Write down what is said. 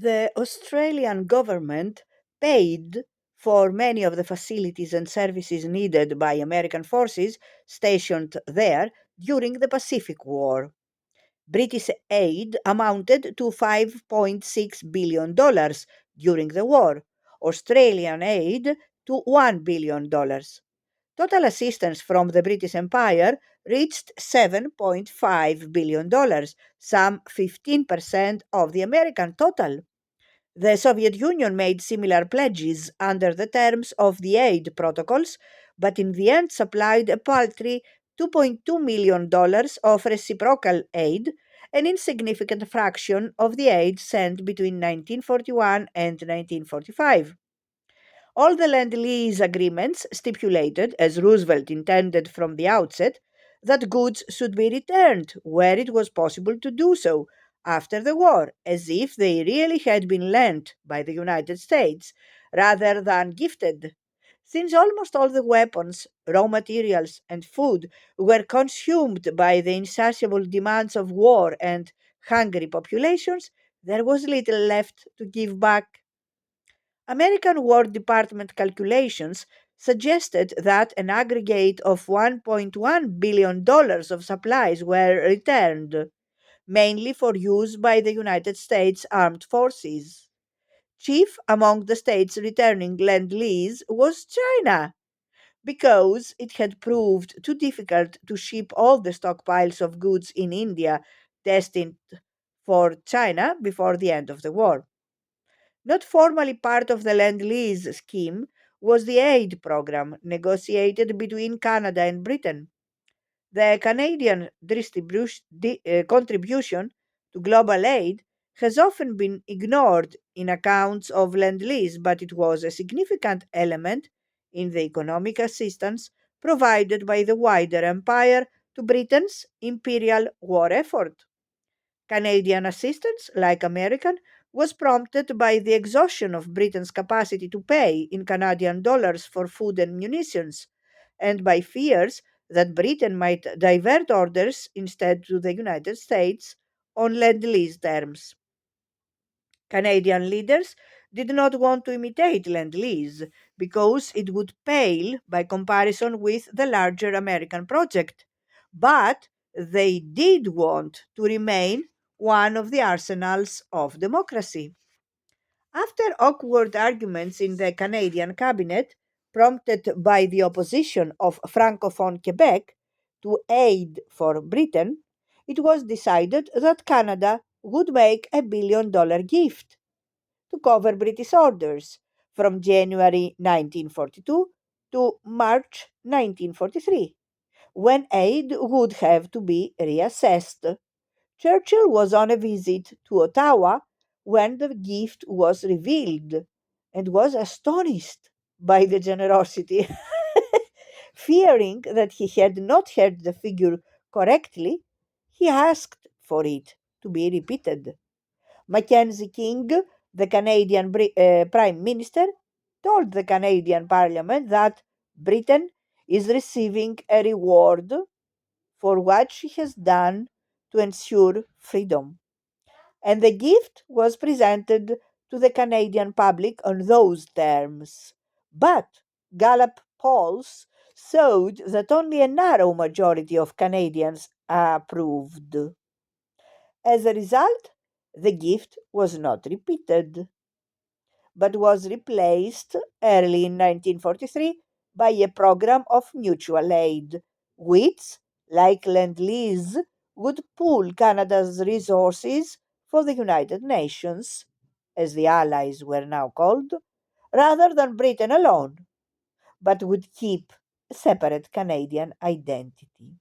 The Australian government paid for many of the facilities and services needed by American forces stationed there during the Pacific War. British aid amounted to $5.6 billion during the war, Australian aid to $1 billion. Total assistance from the British Empire reached $7.5 billion, some 15% of the American total. The Soviet Union made similar pledges under the terms of the aid protocols, but in the end supplied a paltry $2.2 million of reciprocal aid, an insignificant fraction of the aid sent between 1941 and 1945. All the Lend Lease agreements stipulated, as Roosevelt intended from the outset, that goods should be returned where it was possible to do so after the war, as if they really had been lent by the United States rather than gifted. Since almost all the weapons, raw materials, and food were consumed by the insatiable demands of war and hungry populations, there was little left to give back. American War Department calculations suggested that an aggregate of $1.1 billion of supplies were returned, mainly for use by the United States Armed Forces. Chief among the states returning Lend Lease was China, because it had proved too difficult to ship all the stockpiles of goods in India destined for China before the end of the war. Not formally part of the Lend Lease scheme was the aid program negotiated between Canada and Britain. The Canadian contribution to global aid has often been ignored in accounts of Lend Lease, but it was a significant element in the economic assistance provided by the wider empire to Britain's imperial war effort. Canadian assistance, like American, was prompted by the exhaustion of Britain's capacity to pay in Canadian dollars for food and munitions, and by fears that Britain might divert orders instead to the United States on Lend Lease terms. Canadian leaders did not want to imitate Lend Lease because it would pale by comparison with the larger American project, but they did want to remain one of the arsenals of democracy. After awkward arguments in the Canadian cabinet, prompted by the opposition of Francophone Quebec to aid for Britain, it was decided that Canada would make $1 billion gift to cover British orders from January 1942 to March 1943, when aid would have to be reassessed. Churchill was on a visit to Ottawa when the gift was revealed and was astonished by the generosity. Fearing that he had not heard the figure correctly, he asked for it to be repeated. Mackenzie King, the Canadian Prime Minister, told the Canadian Parliament that Britain is receiving a reward for what she has done to ensure freedom. And the gift was presented to the Canadian public on those terms. But Gallup polls showed that only a narrow majority of Canadians approved. As a result, the gift was not repeated, but was replaced early in 1943 by a program of mutual aid, which, like Lend Lease, would pool Canada's resources for the United Nations, as the Allies were now called, rather than Britain alone, but would keep a separate Canadian identity.